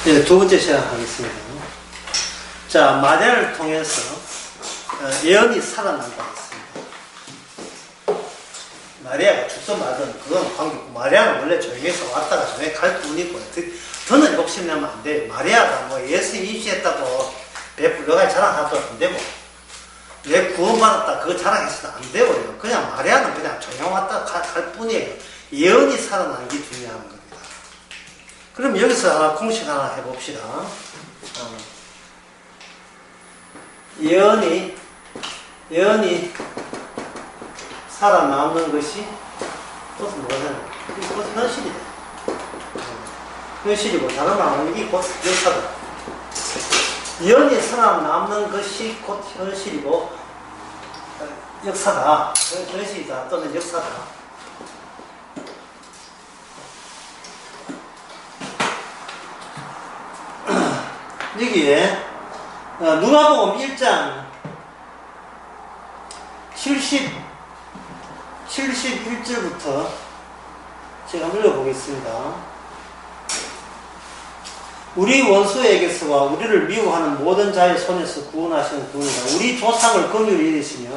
네, 두 번째 시작하겠습니다. 자, 마리아를 통해서 예언이 살아난다 했습니다. 마리아가 죽든 말든 그건 관계없고, 마리아는 원래 조용해서 왔다가 조용히 갈 뿐이고, 더는 욕심내면 안 돼요. 마리아가 뭐 예수님 입시했다고 여러 가지 자랑하도 안 되고, 내 구원받았다 그거 자랑해서도 안 되고요. 그냥 마리아는 그냥 조용히 왔다가 갈 뿐이에요. 예언이 살아나는 게 중요한 겁니다. 그럼 여기서 공식 하나 해봅시다. 예언이 살아남는 것이 곧 뭐냐면 곧 현실이다. 현실이고 다른 말하면 이게 곧 역사다. 예언이 살아남는 것이 곧 현실이고 역사다. 현실이다 또는 역사다. 여기에 누가복음 1장 71절부터 제가 한번 읽어보겠습니다. 우리 원수에게서와 우리를 미워하는 모든 자의 손에서 구원하시는 분이다. 우리 조상을 긍휼히 여기시며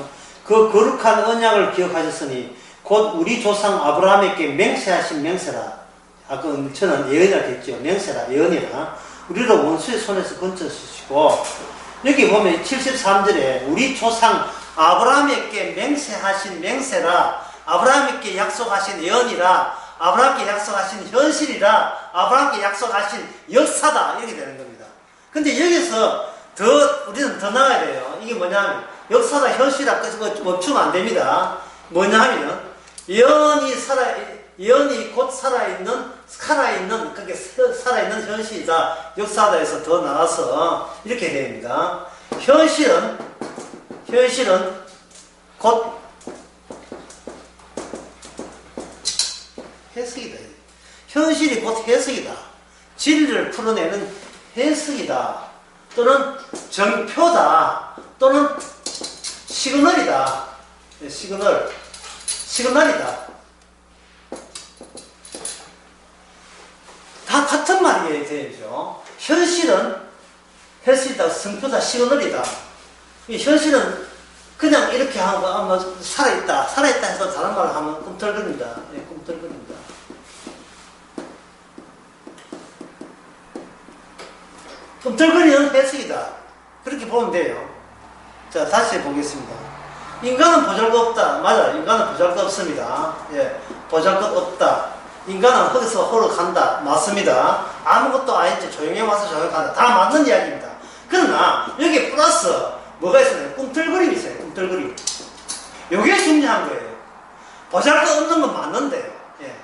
그 거룩한 언약을 기억하셨으니 곧 우리 조상 아브라함에게 맹세하신 맹세라. 아까 저는 예언이라 했죠. 맹세라, 예언이라. 우리를 원수의 손에서 건져주시고, 여기 보면 73절에 우리 조상 아브라함에게 맹세하신 맹세라, 아브라함에게 약속하신 예언이라, 아브라함께 약속하신 현실이라, 아브라함께 약속하신 역사다, 이렇게 되는 겁니다. 근데 여기서 우리는 더 나가야 돼요. 이게 뭐냐면 역사다, 현실이다, 멈추면 안 됩니다. 뭐냐면 예언이 곧 살아있는 현실이다, 역사다 해서 더 나아서 이렇게 됩니다. 현실은 곧 해석이다. 현실이 곧 해석이다. 진리를 풀어내는 해석이다. 또는 정표다. 또는 시그널이다. 시그널이다. 다 같은 말이 되죠. 현실은 헬스이다, 성표다, 시그널이다. 이 현실은 그냥 이렇게 하고 살아있다 해서 다른 말을 하면 꿈틀거립니다. 예, 꿈틀거립니다. 꿈틀거리는 해석이다. 그렇게 보면 돼요. 자, 다시 보겠습니다. 인간은 보잘것없다. 맞아요. 인간은 보잘것없습니다. 예, 보잘것없다. 인간은 거기서 홀로 간다. 맞습니다. 아무것도 아니지. 조용히 와서 조용히 간다. 다 맞는 이야기입니다. 그러나 여기 플러스 뭐가 있어요? 꿈틀거림이 있어요. 꿈틀거림. 요게 중요한 거예요. 보잘것없는 건 맞는데요. 예.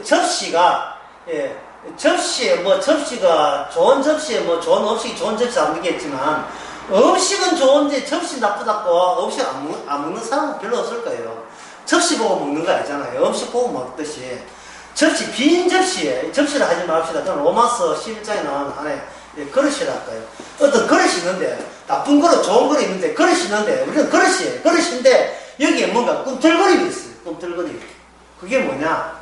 접시가 좋은 접시에 좋은 음식이 좋은 접시 안 되겠지만, 음식은 좋은데 접시 나쁘다고 음식 안 먹는 사람은 별로 없을 거예요. 접시 보고 먹는 거 아니잖아요. 음식 보고 먹듯이. 빈 접시를 하지 맙시다. 저는 로마서 11장에 나오는 안에 그릇이라 할까요? 어떤 그릇이 있는데, 나쁜 그릇, 좋은 그릇이 있는데, 그릇이 있는데, 우리는 그릇이에요. 그릇인데, 여기에 뭔가 꿈틀거림이 있어요. 꿈틀거림. 그게 뭐냐?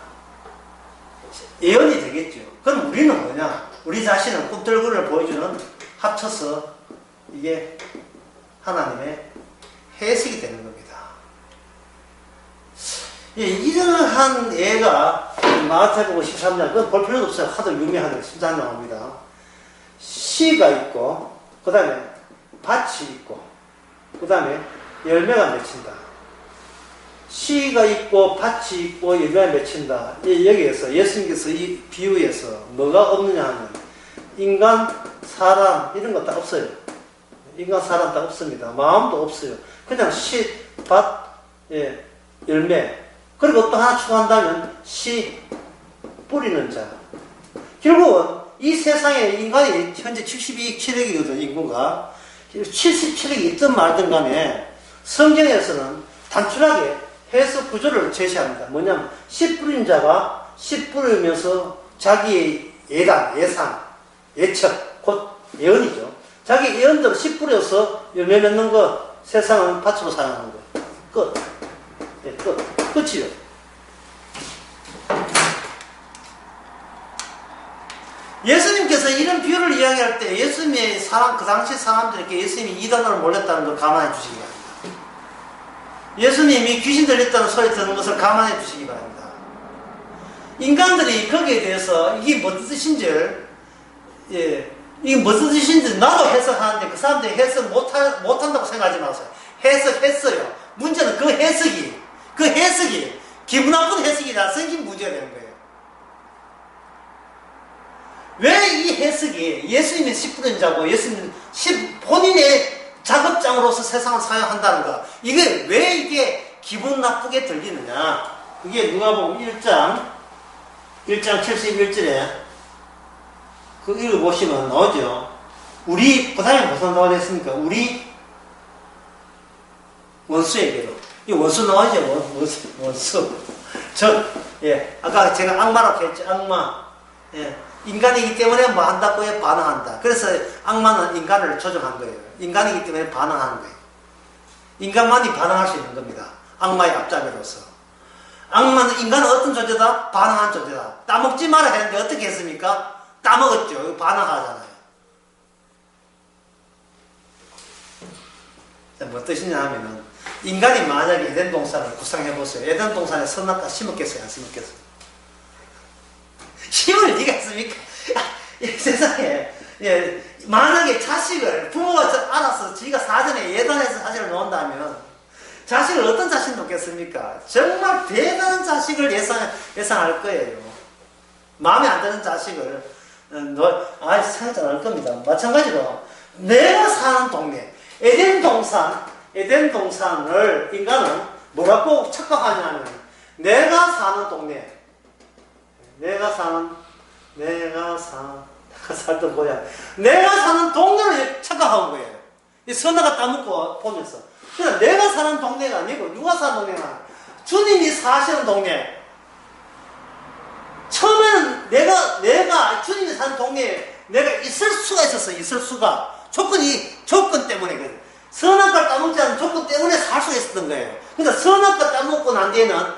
예언이 되겠죠. 그럼 우리는 뭐냐? 우리 자신은 꿈틀거림을 보여주는, 합쳐서, 이게 하나님의 해석이 되는 겁니다. 예, 이러한 예가 마태복음 13장, 그건 볼 필요도 없어요. 하도 유명한 13장 나옵니다. 씨가 있고, 그 다음에 밭이 있고, 그 다음에 열매가 맺힌다. 씨가 있고, 밭이 있고, 열매가 맺힌다. 여기에서 예수님께서 이 비유에서 뭐가 없느냐 하면, 인간, 사람, 이런 거 다 없어요. 인간, 사람 다 없습니다. 마음도 없어요. 그냥 씨, 밭, 예, 열매. 그리고 또 하나 추가한다면 씨, 뿌리는 자. 결국은 이 세상에 인간이 현재 72억이거든요. 인구가 77억이 있든 말든 간에 성경에서는 단순하게 해석 구조를 제시합니다. 뭐냐면 씨 뿌린 자가 씨 뿌리면서 자기의 예상, 예측, 곧 예언이죠. 자기 예언대로 씨 뿌려서 열매 맺는 거, 세상은 밭으로 사용하는 거. 끝. 네, 끝이요. 예수님께서 이런 비유를 이야기할 때 예수님의 그 당시 사람들에게 예수님이 이단으로 몰렸다는 걸 감안해 주시기 바랍니다. 예수님이 귀신 들렸다는 소리 듣는 것을 감안해 주시기 바랍니다. 인간들이 거기에 대해서 이게 무슨 뜻인지를, 이게 무슨 뜻인지 나도 해석하는데 그 사람들이 해석 못한다고 생각하지 마세요. 해석했어요. 문제는 그 해석이 기분 나쁜 해석이라 생긴 문제가 되는 거예요. 왜 이 해석이 예수님의 씨뿌린 자고 예수님 본인의 작업장으로서 세상을 사용한다는가? 왜 이게 기분 나쁘게 들리느냐? 그게 누가복음 1장 71절에 그 읽어보시면 나오죠. 그 다음에 무슨 나와 있습니까? 우리 원수에게로. 이 원수 나오죠? 원수. 아까 제가 악마라고 했죠. 악마. 인간이기 때문에 뭐 한다고 해 반응한다. 그래서 악마는 인간을 조종한 거예요. 인간이기 때문에 반응하는 거예요. 인간만이 반응할 수 있는 겁니다. 악마의 앞잡이로서. 인간은 어떤 존재다? 반응한 존재다. 따먹지 마라 했는데 어떻게 했습니까? 따먹었죠. 반응하잖아요. 뭐 뜻이냐 하면은, 인간이 만약에 에덴 동산을 구상해보세요. 에덴 동산에 선악과 심었겠어요? 안 심었겠어요? 심을 리가 있습니까? 세상에, 만약에 부모가 알아서 지가 사전에 예단해서 자식을 놓은다면, 자식을 어떤 자식 놓겠습니까? 정말 대단한 자식을 예상할 거예요. 마음에 안 드는 자식을, 생각 안 할 겁니다. 마찬가지로, 내가 사는 동네, 에덴 동산을 인간은 뭐라고 착각하냐면, 내가 사는 동네, 내가 사는 동네를 착각한 거예요. 이 선아가 따먹고 보면서. 그러니까 내가 사는 동네가 아니고 누가 사는 동네가 주님이 사시는 동네. 처음에는 내가 주님이 사는 동네에 내가 있을 수가 있었어요. 조건 때문에 선악과를 따먹지 않은 조건 때문에 살 수가 있었던 거예요. 그러니까 선악과 따먹고 난 뒤에는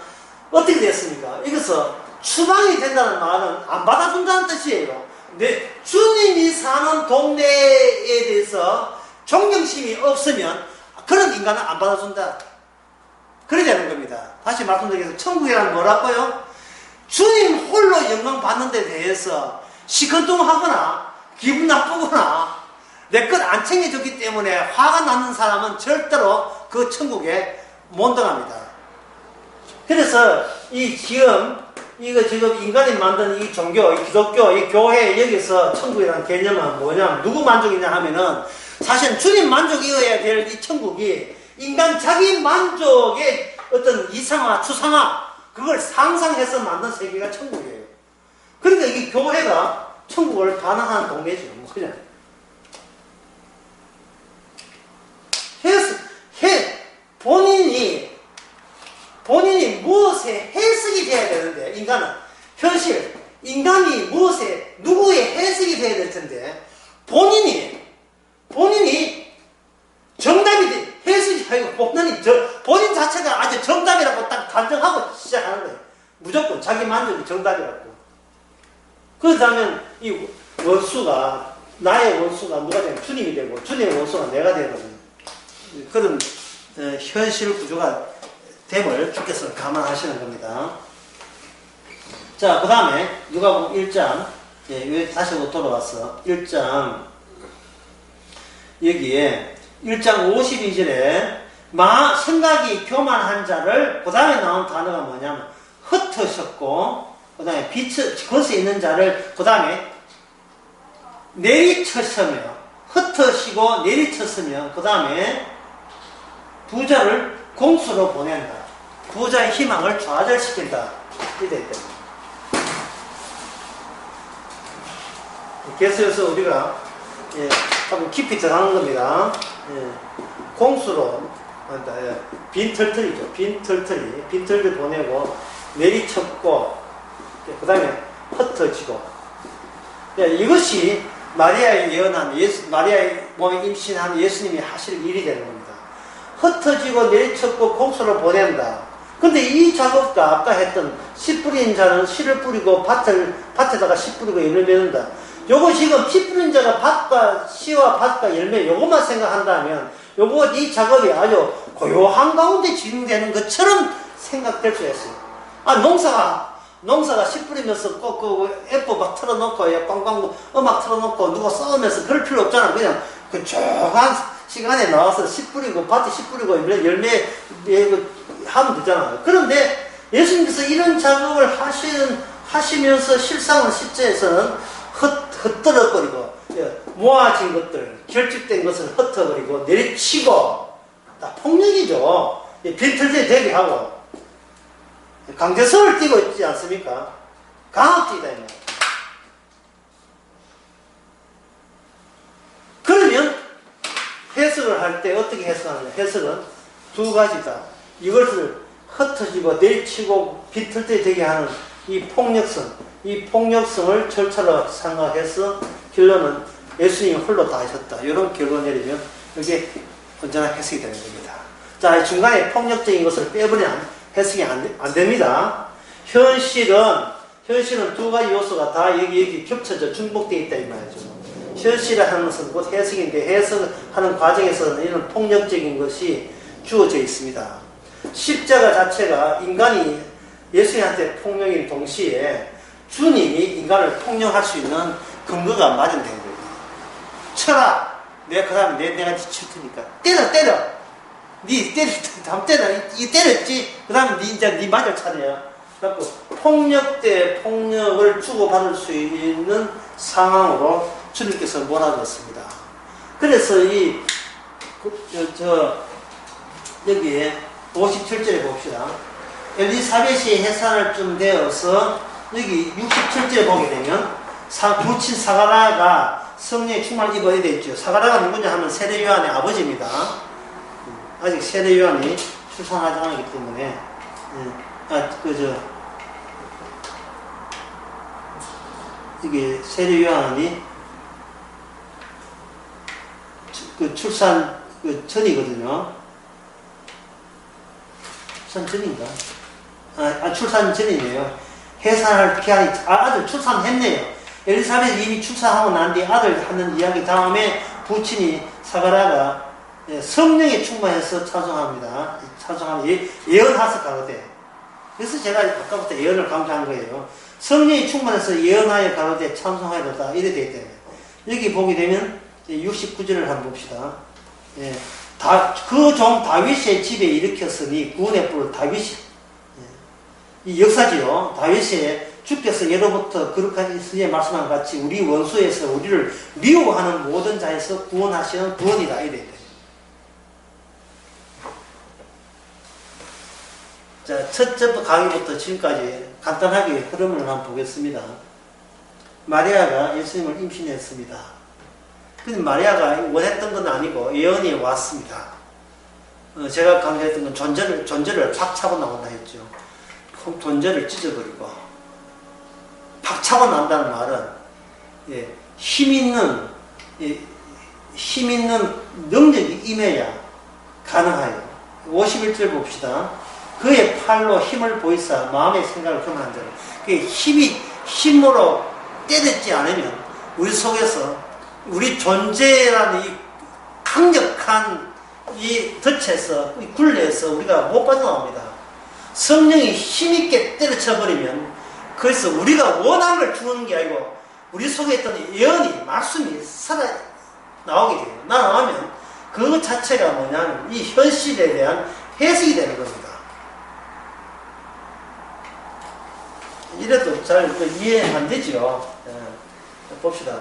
어떻게 됐습니까? 이것은 추방이 된다는 말은 안 받아준다는 뜻이에요. 주님이 사는 동네에 대해서 존경심이 없으면 그런 인간은 안 받아준다. 그래야 되는 겁니다. 다시 말씀드리겠습니다. 천국이란 뭐라고요? 주님 홀로 영광 받는 데 대해서 시큰둥하거나 기분 나쁘거나 내 것 안 챙겨줬기 때문에 화가 나는 사람은 절대로 그 천국에 못 들어갑니다. 그래서 이거 지금 인간이 만든 이 종교, 이 기독교, 이 교회 여기서 천국이라는 개념은 뭐냐면 누구 만족이냐 하면은 사실은 주님 만족이어야 될 이 천국이 인간 자기 만족의 어떤 이상화, 추상화 그걸 상상해서 만든 세계가 천국이에요. 그러니까 이 교회가 천국을 반항하는 동네죠. 그냥 본인이 무엇에 해석이 돼야 되는데, 인간이 무엇에, 누구의 해석이 돼야 될 텐데, 본인이 정답이 돼, 해석이 아니고 본인 자체가 아주 정답이라고 딱 단정하고 시작하는 거예요. 무조건 자기 만족이 정답이라고. 그렇다면 이 원수가, 나의 원수가 누가 되면 주님이 되고, 주님의 원수가 내가 되는 그런 현실 구조가 됨을 주께서 감안하시는 겁니다. 자, 그 다음에 누가복음 1장, 다시 돌아와서 1장, 여기에 1장 52절에 생각이 교만한 자를, 그 다음에 나온 단어가 뭐냐면 흩으셨고, 그 다음에 그것에 있는 자를 그 다음에 내리쳤으며, 흩으시고 내리쳤으며, 그 다음에 부자를 공수로 보낸다. 부자의 희망을 좌절시킨다. 이래 때문에. 그래서 우리가 한번 깊이 들어가는 겁니다. 공수로 빈털털이죠. 빈털들 보내고 내리쳤고 그 다음에 흩어지고 이것이 마리아의 예언한 마리아의 몸에 임신한 예수님이 하실 일이 되는 겁니다. 흩어지고 내리쳤고 공수로 보낸다. 근데 이 작업과 아까 했던 씨 뿌린 자는 씨를 뿌리고 밭에다가 씨 뿌리고 열을 맺는다. 요거 지금 피 뿌린 자가 밭과 씨와 밭과 열매 요것만 생각한다면 요거 이 작업이 아주 고요한 가운데 진행되는 것처럼 생각될 수 있어요. 아, 농사가 씨 뿌리면서 꼭 그 애플 막 틀어놓고 꽝꽝 음악 틀어놓고 누가 싸우면서 그럴 필요 없잖아. 그냥 그 조용한 시간에 나와서 씨 뿌리고 밭에 씨 뿌리고 열매 하면 되잖아요. 그런데 예수님께서 이런 작업을 하시면서 실상은 십자에서는 흩어버리고 모아진 것들, 결집된 것을 흩어버리고 내리치고 다 폭력이죠. 빈털들 되게 하고 강제성을 띠고 있지 않습니까? 강압적이다 이 말이에요. 그러면 해석을 할 때 어떻게 해석하느냐? 해석은 두 가지다. 이것을 흩어지고 내리치고 빈털들 되게 하는 이 폭력성을 절차로 생각해서 결론은 예수님이 홀로 다 하셨다. 이런 결론 내리면 이게 언제나 해석이 되는 겁니다. 자, 중간에 폭력적인 것을 빼버리면 해석이 안 됩니다. 현실은 두 가지 요소가 다 여기 겹쳐져 중복되어 있다 이 말이죠. 현실을 하는 것은 곧 해석인데 해석하는 과정에서는 이런 폭력적인 것이 주어져 있습니다. 십자가 자체가 인간이 예수님한테 폭력인 동시에 주님이 인간을 폭력할 수 있는 근거가 마련된 거예요. 쳐라! 내가 그 다음에 내가 칠 테니까. 때려! 니 때렸지? 그 다음에 니 맞을 차례야. 그래갖고 폭력 대 폭력을 주고받을 수 있는 상황으로 주님께서 몰아넣었습니다. 그래서 여기에 57절에 봅시다. 엘리사벳이 해산을쯤 되어서 여기 67절에 보게 되면 부친 사가라가 성령의 충만을 입어야 되겠죠. 사가라가 누구냐 하면 세례 요한의 아버지입니다. 아직 세례 요한이 출산하지 않았기 때문에 이게 세례 요한이 출산 전이거든요. 출산 전인가? 출산 전이네요. 해산할 기한이 아들 출산했네요. 엘리사벳이 이미 출산하고 난 뒤에 아들 하는 이야기 다음에 부친이 사가라가 성령에 충만해서 찬송합니다. 찬송하면 예언하서 가로되. 그래서 제가 아까부터 예언을 강조한 거예요. 성령이 충만해서 예언하여 가로되 찬송하여라 이래 되어 있대요. 여기 보게 되면 69절을 한번 봅시다. 그 종 다윗의 집에 일으켰으니 구원의 뿔 다윗이 이 역사지요. 다윗의 주께서 예로부터 거룩한 이스라엘에 말씀한 같이 우리 원수에서 우리를 미워하는 모든 자에서 구원하시는 구원이다 이래 돼요. 자, 첫째 강의부터 지금까지 간단하게 흐름을 한번 보겠습니다. 마리아가 예수님을 임신했습니다. 근데 마리아가 원했던 건 아니고 예언이 왔습니다. 제가 강조했던 건 존재를 박차고 나온다 했죠. 존재를 찢어버리고 박차고 난다는 말은 힘 있는 능력이 임해야 가능하여. 51절 봅시다. 그의 팔로 힘을 보이사 마음의 생각을 경험한 자는 그게 힘으로 때렸지 않으면 우리 속에서 우리 존재라는 이 강력한 이 덫에서 이 굴레에서 우리가 못 빠져나옵니다. 성령이 힘있게 때려쳐버리면 그래서 우리가 원한 걸 주는 게 아니고 우리 속에 있던 예언이 말씀이 살아 나오게 돼요. 나오면 그 자체가 뭐냐면 이 현실에 대한 해석이 되는 겁니다. 이래도 잘 이해 안 되죠. 봅시다.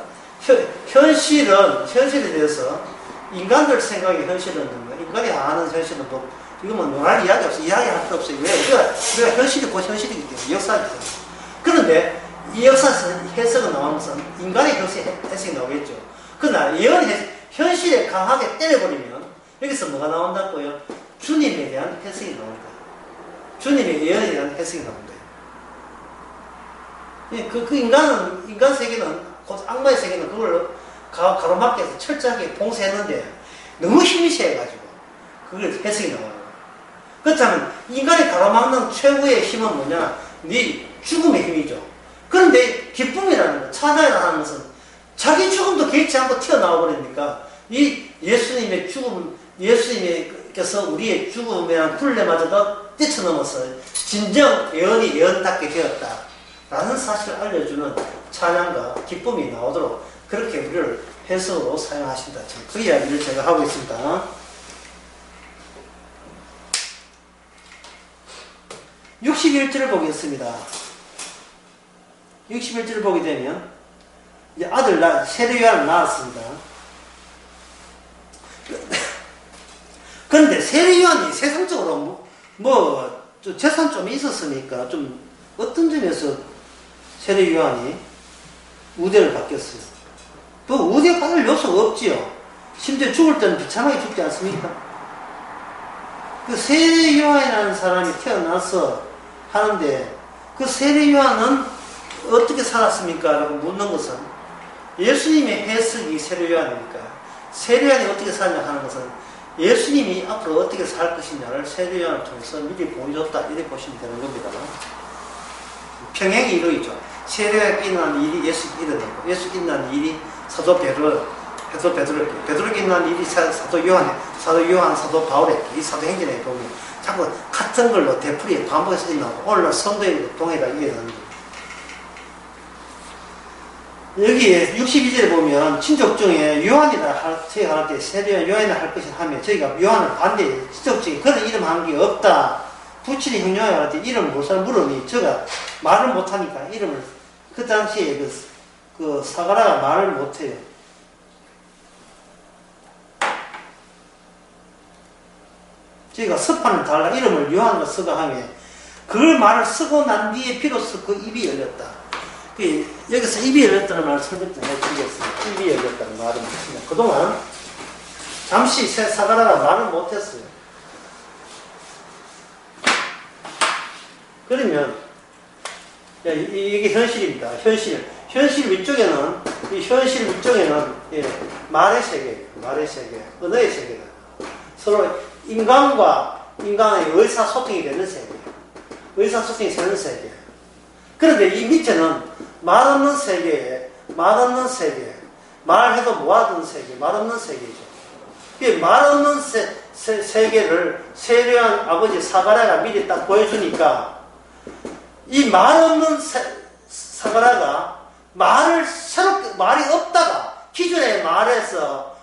현실에 대해서 인간들 생각의 현실은 인간이 아는 현실은 이거는 논할 이야기 없어. 이야기할 필요 없어요. 왜? 우리가 현실이 곧 현실이기 때문에 역사이기 때문에. 그런데 이 역사에서 해석은 나오면서 인간의 해석이 나오겠죠. 그러나 현실에 강하게 때려버리면 여기서 뭐가 나온다고요? 주님에 대한 해석이 나옵니다. 주님의 예언에 대한 해석이 나옵니다. 그 인간 세계는, 곧 악마의 세계는 그걸 가로막혀서 철저하게 봉쇄했는데 너무 힘이 세가지고 그걸 해석이 나와요. 그렇다면 인간이 가로막는 최고의 힘은 뭐냐? 네 죽음의 힘이죠. 그런데 기쁨이라는 것, 찬양이라는 것은 자기 죽음도 개의치 않고 튀어나와 버리니까 이 예수님의 죽음, 예수님께서 우리의 죽음이란 굴레마저도 뛰쳐넘어서 진정 예언이 예언답게 되었다 라는 사실을 알려주는 찬양과 기쁨이 나오도록 그렇게 우리를 해석으로 사용하신다. 그 이야기를 제가 하고 있습니다. 61절을 보겠습니다. 61절을 보게 되면 이제 아들 세례 요한을 낳았습니다. 그런데 세례 요한이 세상적으로 재산 좀 있었으니까 좀 어떤 점에서 세례 요한이 우대를 받겠어요. 또 우대 받을 요소가 없지요. 심지어 죽을 때는 비참하게 죽지 않습니까? 그 세례 요한이라는 사람이 태어나서 하는데 그 세례 요한은 어떻게 살았습니까? 라고 묻는 것은 예수님의 해석이 세례 요한이니까 세례 요한이 어떻게 살냐 하는 것은 예수님이 앞으로 어떻게 살 것이냐를 세례 요한을 통해서 미리 보여줬다 이렇게 보시면 되는 겁니다. 평행이 이루어지죠. 세례가 일어난 일이 예수께 일어나고 예수께 일어난 일이 사도 베드로에게 일어난 일이 사도 요한, 사도 바울에게 이 사도행전에 보면 자꾸 같은 걸로 되풀이에 반복해서 일어나고 오늘날 성도에게 동일하게 일어나는 거예요. 여기에 62절에 보면 친족 중에 요한이라 저희가 할 때 세례 요한이라 할 것이 하며 저희가 요한을 반대해 친족 중에 그런 이름 한 게 없다. 부친이 형용하여 할 때 이름을 못 살 물으니 저가 말을 못하니까 이름을 그 당시에 그 사가라가 말을 못해요. 저희가 서판을 달라 이름을 요한으로 쓰가 하며 그걸 말을 쓰고 난 뒤에 비로소 그 입이 열렸다. 여기서 입이 열렸다는 말을 설명 좀 해드리겠습니다. 입이 열렸다는 말은 무엇이냐. 그동안 잠시 사가라가 말을 못했어요. 그러면 이게 현실입니다. 현실 위쪽에는 말의 세계예요. 말의 세계, 언어의 세계다. 서로 인간과 인간의 의사소통이 되는 세계예요. 의사소통이 되는 세계. 그런데 이 밑에는 말 없는 세계에 말해도 모아두는 세계, 말 없는 세계죠. 말 없는 세계를 세례한 아버지 사가랴가 미리 딱 보여주니까 이 말 없는 사가랴가 말이 없다가 기존의 말에서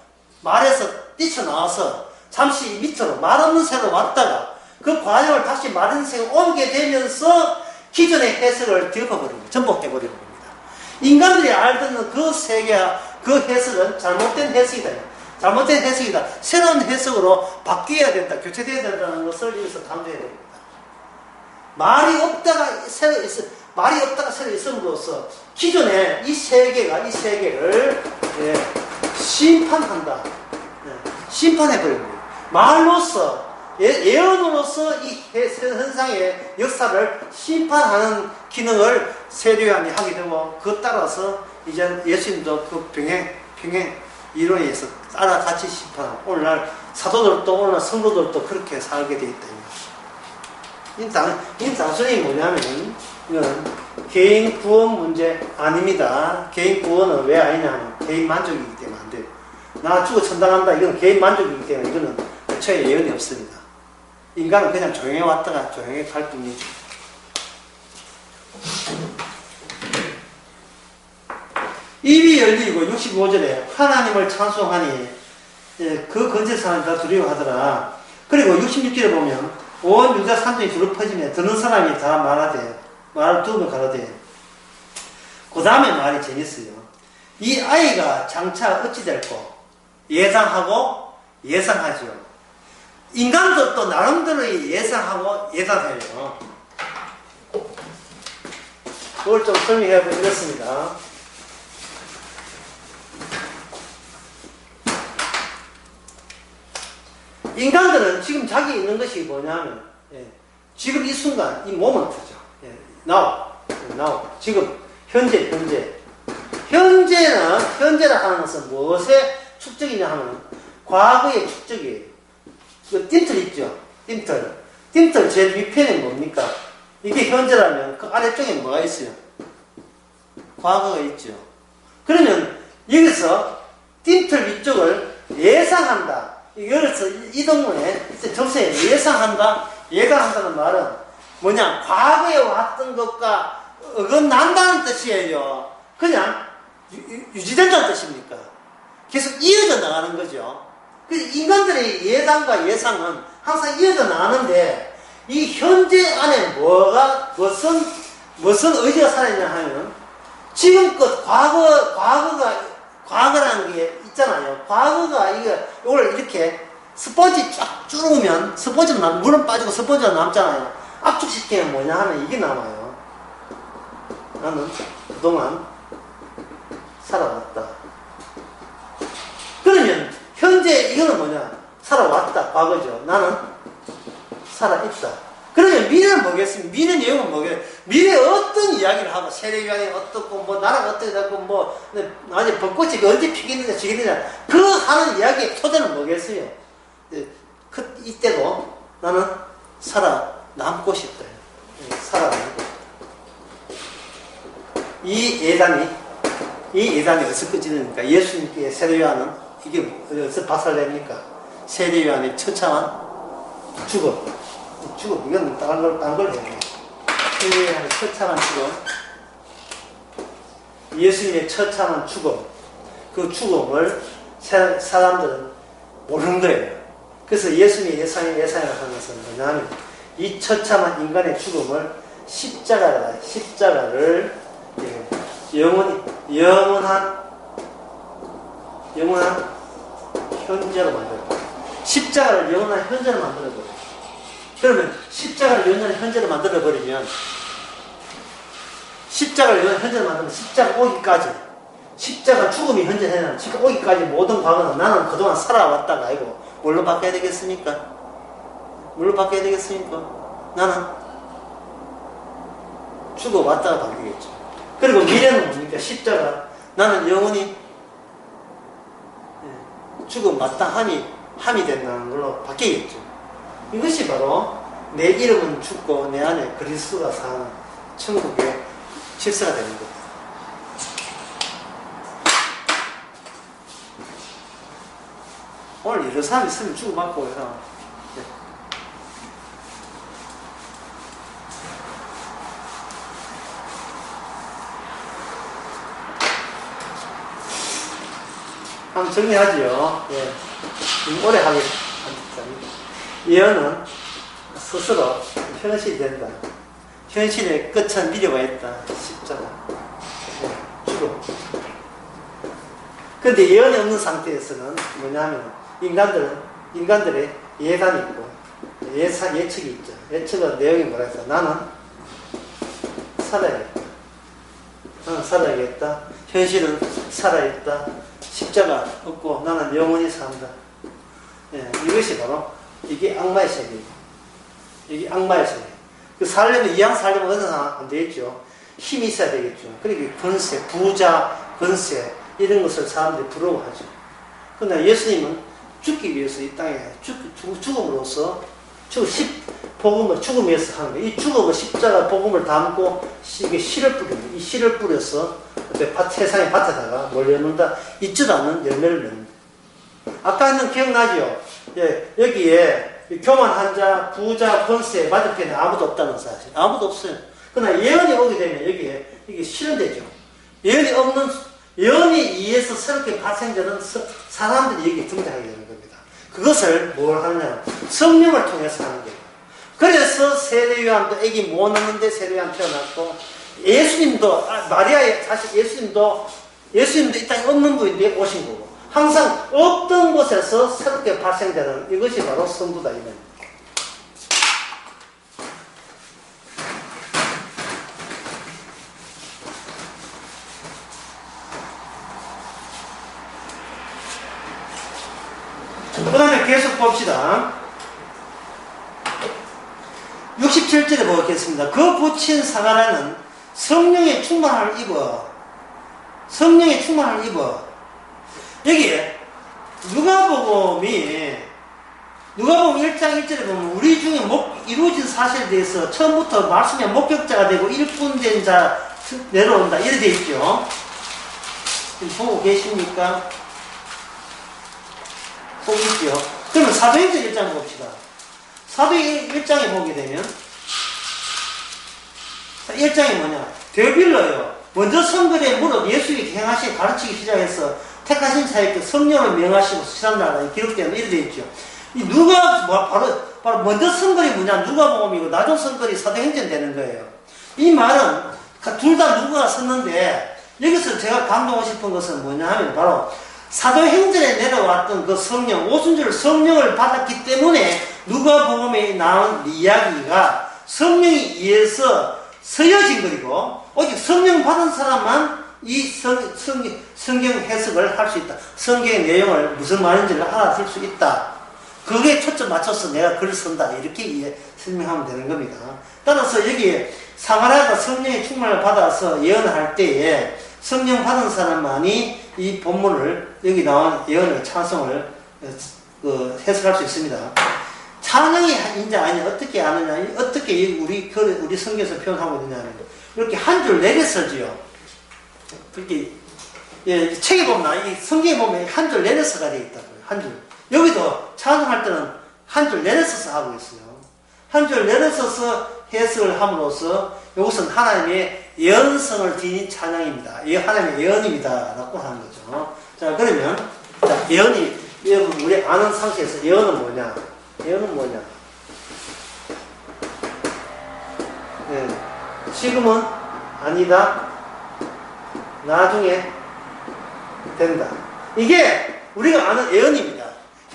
뛰쳐나와서 잠시 밑으로 말 없는 세계로 왔다가 그 과정을 다시 말 없는 세계로 옮게 되면서 기존의 해석을 덮어버립니다. 전복해버리는 겁니다. 인간들이 알던 그 세계와 그 해석은 잘못된 해석이다. 잘못된 해석이다. 새로운 해석으로 바뀌어야 된다. 교체되어야 된다는 것을 여기서 강조해야 됩니다. 말이 없다가 새로 있음으로써 기존의 이 세계를 심판한다. 심판해버립니다. 말로서 예언으로서 이 현상의 역사를 심판하는 기능을 세례 요한이 하게 되고 그 따라서 이제 예수님도 그 병행 이론에 의해서 따라 같이 심판하고 오늘날 사도들도 오늘날 성도들도 그렇게 살게 되어 있다. 이 단순히 뭐냐면 이건 개인 구원 문제 아닙니다. 개인 구원은 왜 아니냐 하면 개인 만족이기 때문에 안 돼요. 나 죽어 천당한다 이건 개인 만족이기 때문에 이거는 애초에 예언이 없습니다. 인간은 그냥 조용히 왔다가 조용히 갈 뿐이죠. 입이 열리고 65절에 하나님을 찬송하니 그 건질 사람이 다 두려워하더라. 그리고 66절에 보면 온 유다 산중이 두루 퍼지며 듣는 사람이 다 말을 두면 가라되 그 다음에 말이 재밌어요. 이 아이가 장차 어찌 될고 예상하고 예상하죠. 인간들도 나름대로 예상하고 예상해요. 그걸 좀 설명해 보겠습니다. 인간들은 지금 자기 있는 것이 뭐냐면 지금 이 순간 이 모먼트죠. now 지금 현재라 하는 것은 무엇의 축적이냐 하면 과거의 축적이에요. 그 띵틀 있죠. 띵틀 제일 밑편에 뭡니까? 이게 현재라면 그 아래쪽에 뭐가 있어요? 과거가 있죠. 그러면 여기서 띠틀 위쪽을 예상한다. 여기서 이 동문에 접수에 예상한다, 예감한다는 말은 뭐냐? 과거에 왔던 것과 어긋난다는 뜻이에요. 그냥 유지된다는 뜻입니까? 계속 이어져 나가는 거죠. 인간들의 예상과 예상은 항상 이어져 나가는데 이 현재 안에 무슨 의지가 살아있냐 하면 지금껏 과거라는 게 있잖아요. 과거가 이걸 이렇게 스펀지 쫙 쭈르면 스펀지는 물은 빠지고 스펀지가 남잖아요. 압축시키면 뭐냐 하면 이게 남아요. 나는 그동안 살아왔다. 그러면 현재 이거는 뭐냐? 살아왔다. 과거죠. 나는 살아있다. 그러면 미래는 뭐겠습니까? 미래 내용은 뭐겠어요? 미래에 어떤 이야기를 하고, 세례요한이 어떻고, 뭐, 나라가 어떻게 되고, 뭐, 아니, 벚꽃이 언제 피겠느냐, 지겠느냐, 그 하는 이야기의 토대는 뭐겠어요? 이때도 나는 살아남고 싶다. 살아남고. 이 예단이 어디서 끝지니까 예수님께 세례요한은 이게 어디서 박살냅니까? 세례요한의 처참한 죽음. 이건 딴 걸 해야 돼. 세례요한의 처참한 죽음. 예수님의 처참한 죽음. 그 죽음을 사람들은 모르는 거예요. 그래서 예수님의 예상이라고 하는 것은 뭐냐면 이 처참한 인간의 죽음을 십자가를 영원한 현재로 만들어요. 십자가를 영원한 현재로 만들어버려요. 그러면 십자가를 영원한 현재로 만들어버리면 십자가 오기까지, 십자가 죽음이 현재 되는 십자가 오기까지 모든 과거는 나는 그동안 살아왔다가 아니고 뭘로 바뀌어야 되겠습니까? 나는 죽어왔다가 바뀌겠죠. 그리고 미래는 뭡니까? 십자가. 나는 영원히 죽음 마땅함이 된다는 걸로 바뀌겠죠. 이것이 바로 내 이름은 죽고 내 안에 그리스도가 사는 천국의 질서가 되는 겁니다. 오늘 여러 사람이 있으면 주고받고 해라. 한번 정리하지요. 예. 오래 하게 합니다. 예언은 스스로 현실이 된다. 현실의 끝은 미래가 있다. 십자가. 예. 죽음. 근데 예언이 없는 상태에서는 뭐냐면 인간들의 예단이 있고 예측이 있죠. 예측은 내용이 뭐라 해서 나는 살아야겠다. 현실은 살아있다. 십자가 없고 나는 영원히 산다. 예, 이것이 바로 이게 악마의 세계예요. 이게 악마의 세계. 그 살려면 이왕 살려면 어느 상황 안 되겠죠. 힘이 있어야 되겠죠. 그리고 권세, 부자, 권세 이런 것을 사람들이 부러워하죠. 그러나 예수님은 죽기 위해서 이 땅에 죽음으로써 복음을 죽음에서 하는 거예요. 이 죽음을 십자가 복음을 담고 이게 씨를 뿌립니다. 이 씨를 뿌려서 세상의 밭에다가 뭘 열는다? 있지도 않는 열매를 냅니다. 아까는 기억나죠? 예, 여기에 교만 환자, 부자, 권세 맞은편에 아무도 없다는 사실. 아무도 없어요. 그러나 예언이 오게 되면 여기에 이게 실현되죠. 예언에 의해서 새롭게 발생되는 사람들이 여기에 등장하게 되는 겁니다. 그것을 뭘 하느냐? 성령을 통해서 하는 거예요. 그래서 세례요한도 애기 못 낳는데 세례요한 태어났고, 예수님도, 마리아의 자식 예수님도 이 땅에 없는 분인데 오신 거고, 항상 없던 곳에서 새롭게 발생되는 이것이 바로 성부다, 이는. 그 다음에 계속 봅시다. 67절에 보겠습니다. 그 붙인 상아라는 성령의 충만함을 입어. 여기에 누가복음 1장 1절에 보면 우리 중에 이루어진 사실에 대해서 처음부터 말씀의 목격자가 되고 일꾼된 자 내려온다. 이렇게 되어 있죠. 지금 보고 계십니까? 보고 있죠? 그러면 사도행전 1장 봅시다. 사도행전 1장에 보게 되면 1장이 뭐냐? 데빌러요. 먼저 성결의 무릇 예수의 행하시 가르치기 시작해서 택하신 자에게 성령을 명하시고 시산다라 기록되어 이렇게 되어 있죠. 이 누가 바로 먼저 성결이 뭐냐? 누가복음이고 나중 성결이 사도행전 되는 거예요. 이 말은 둘 다 누가가 썼는데 여기서 제가 감동하고 싶은 것은 뭐냐 하면 바로 사도행전에 내려왔던 그 성령, 오순절 성령을 받았기 때문에 누가복음에 나온 이야기가 성령에 의해서 서여진 거리고 오직 성령 받은 사람만 이 성경 해석을 할 수 있다. 성경의 내용을 무슨 말인지를 알아들 수 있다. 그게 초점 맞춰서 내가 글을 쓴다. 이렇게 설명하면 되는 겁니다. 따라서 여기에 사마리아가 성령의 충만을 받아서 예언을 할 때에 성령 받은 사람만이 이 본문을 여기 나온 예언을 찬송을 해석할 수 있습니다. 찬양이 인자 아니냐 어떻게 아느냐 어떻게 우리 성경에서 표현하고 있느냐는 이렇게 한 줄 내려서지요. 그렇게 책에 보면 이 성경에 보면 한 줄 내려서가 되어 있다고요. 한 줄. 여기도 찬송할 때는 한 줄 내려서서 하고 있어요. 한 줄 내려서서 해석을 함으로써 이것은 하나님의 예언성을 지닌 찬양입니다. 하나님의 예언입니다. 라고 하는 거죠. 자, 그러면, 예언이, 여러분, 우리 아는 상태에서 예언은 뭐냐? 예언은 뭐냐? 네. 지금은 아니다. 나중에 된다. 이게 우리가 아는 예언입니다.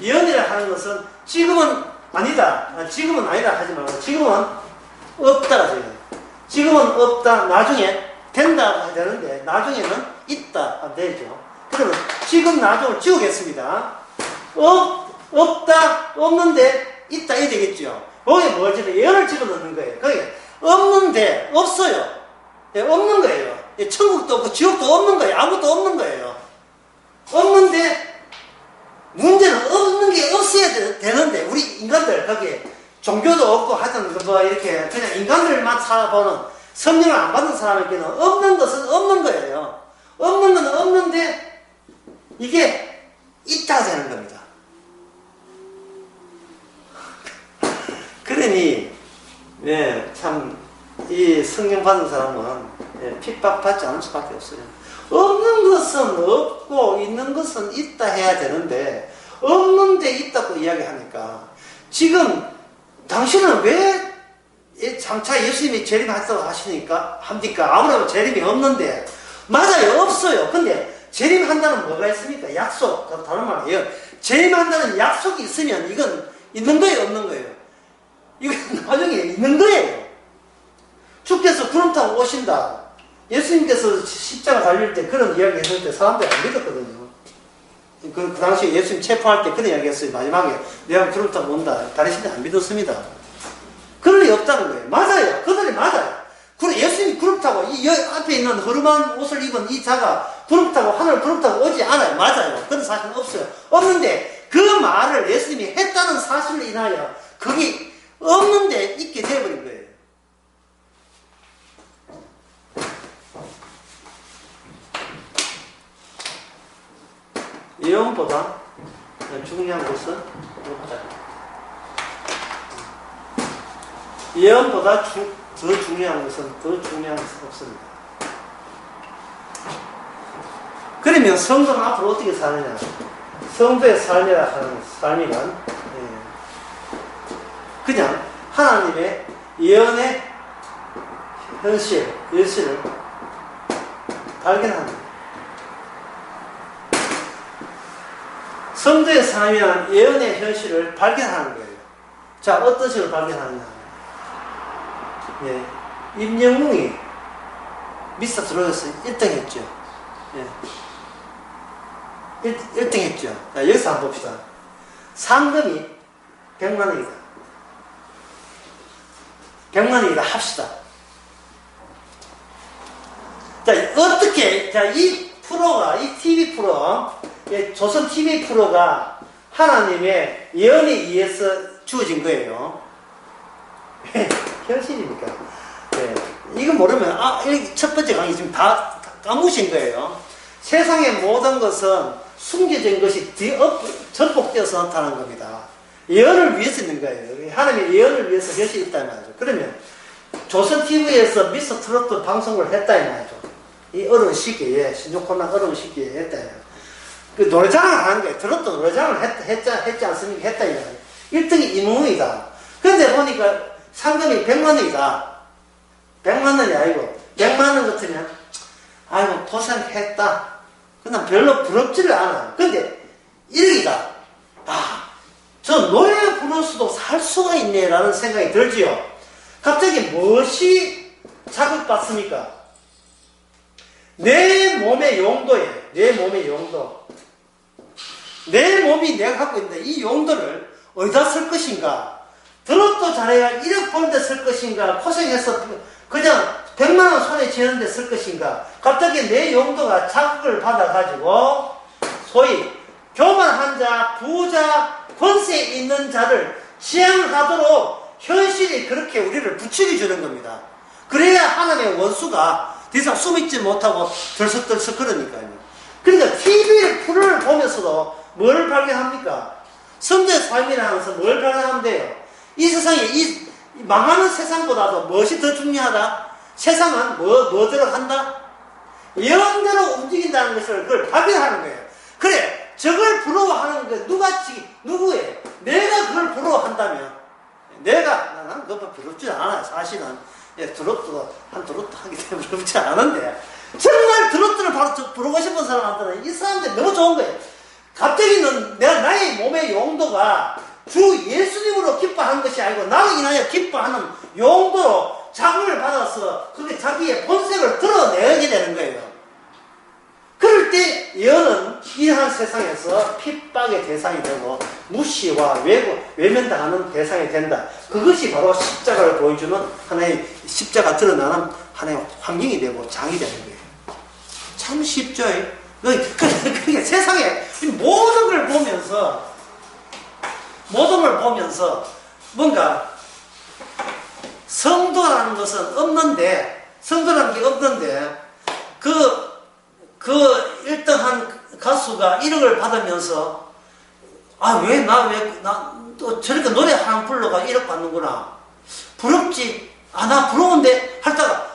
예언이라 하는 것은 지금은 아니다. 지금은 아니다 하지 말고 지금은 없다가 돼요. 지금은 없다. 나중에 된다고 해야 되는데 나중에는 있다 하면 되죠. 그러면 지금 나중을 지우겠습니다. 없다. 없는데 있다 이 되겠죠. 거기에 뭐지? 예언을 집어넣는 거예요. 거기에 없는데 없어요. 없는 거예요. 천국도 없고 지옥도 없는 거예요. 아무것도 없는 거예요. 없는데 문제는 없는 게 없어야 되는데 우리 인간들 거기에 종교도 없고 하여튼 뭐 이렇게 그냥 인간들만 살아보는 성령을 안 받은 사람에게는 없는 것은 없는 거예요. 없는 건 없는데 이게 있다 되는 겁니다. 그러니 참 이 성령 받은 사람은 핍박받지 않을 수밖에 없어요. 없는 것은 없고 있는 것은 있다 해야 되는데 없는데 있다고 이야기하니까 지금 당신은 왜 장차 예수님이 재림하셨다고 합니까? 아무래도 재림이 없는데 맞아요. 없어요. 근데 재림한다는 뭐가 있습니까? 약속. 다른 말이에요. 재림한다는 약속이 있으면 이건 있는 거예요? 없는 거예요? 이건 나중에 있는 거예요. 주께서 구름 타고 오신다. 예수님께서 십자가 달릴 때 그런 이야기 했을 때 사람들이 안 믿었거든요. 그 당시에 예수님 체포할 때 그런 이야기 했어요. 마지막에 내가 구름 타고 온다. 다른 신이 안 믿었습니다. 그럴 리 없다는 거예요. 맞아요. 그들이 맞아요. 예수님이 구름 타고 이 앞에 있는 허름한 옷을 입은 이 자가 구름 타고 하늘을 구름 타고 오지 않아요. 맞아요. 그런 사실은 없어요. 없는데 그 말을 예수님이 했다는 사실을 인하여 거기 없는데 있게 되어버린 거예요. 예언보다 중요한 것은 없다. 예언보다 더 중요한 것은 없습니다. 그러면 성도는 앞으로 어떻게 사느냐? 성도의 삶이라 하는 삶이란 그냥 하나님의 예언의 현실을 발견하는 거예요. 성도의 삶이란 예언의 현실을 발견하는 거예요. 자, 어떤 식으로 발견하느냐? 임영웅이 미스터 트롯에서 1등 했죠. 1등 했죠. 자, 여기서 한번 봅시다. 상금이 100만 원이다. 100만 원이다 합시다. 자, 어떻게, 이 프로가, 이 TV 프로, 조선 TV 프로가 하나님의 예언에 의해서 주어진 거예요. 현실이니까. 이거 모르면, 첫 번째 강의 지금 다 까무신 거예요. 세상의 모든 것은 숨겨진 것이 전복되어서 나타나는 겁니다. 예언을 위해서 있는 거예요. 하나님의 예언을 위해서 것이 있다 이 말이죠. 그러면 조선TV에서 미스터 트로트 방송을 했다 이 말이죠. 이 어려운 시기에, 신종코로나 어려운 시기에 했다 이 말이죠. 그 노래자랑을 하는 거예요. 트로트 노래자랑을 했지 않습니까? 했다 이 말이에요. 1등이 이문웅이다. 그런데 보니까 상금이 100만 원이다. 100만 원이 아니고 100만 원 같으면 아이고 고생했다. 그냥 별로 부럽지를 않아. 근데 1억이다. 아, 저 노래 부르면서도 살 수가 있네 라는 생각이 들지요. 갑자기 무엇이 자극받습니까? 내 몸의 용도에, 내 몸의 용도. 내 몸이 내가 갖고 있는데 이 용도를 어디다 쓸 것인가? 트로트 잘해야 1억 버는 데 쓸 것인가? 고생해서 그냥 100만 원 손에 쥐는 데 쓸 것인가? 갑자기 내 용도가 자극을 받아가지고 소위 교만한 자, 부자, 권세 있는 자를 지향하도록 현실이 그렇게 우리를 부추겨 주는 겁니다. 그래야 하나님의 원수가 더 이상 숨있지 못하고 들썩들썩 그러니까요. 그러니까 TV를 프로를 보면서도 뭘 발견합니까? 성도의 삶이라는 것은 뭘 발견하면 돼요? 이 세상에, 이 망하는 세상보다도 무엇이 더 중요하다? 세상은 뭐대로 한다? 예언대로 움직인다는 것을 그걸 발견하는 거예요. 그래, 저걸 부러워하는 게 누구예요? 내가 그걸 부러워한다면, 나는 그거 부럽지 않아요. 사실은. 트로트도 한 트로트 하기 때문에 부럽지 않은데, 정말 트로트를 부르고 싶은 사람한테는 이 사람들이 너무 좋은 거예요. 갑자기는 나의 몸의 용도가 주 예수님으로 기뻐하는 것이 아니고 나를 인하여 기뻐하는 용도로 자극을 받아서 그게 자기의 본색을 드러내게 되는 거예요. 그럴 때 예언은 이러한 세상에서 핍박의 대상이 되고 무시와 외면당하는 대상이 된다. 그것이 바로 십자가를 보여주는 하나의 십자가 드러나는 하나의 환경이 되고 장이 되는 거예요. 참 쉽죠? 그러니까 세상에 모든 걸 보면서 뭔가 성도라는 것은 없는데 그 1등한 가수가 1억을 받으면서 또 저렇게 노래 한 불러가 1억 받는구나. 부럽지. 나 부러운데 하다가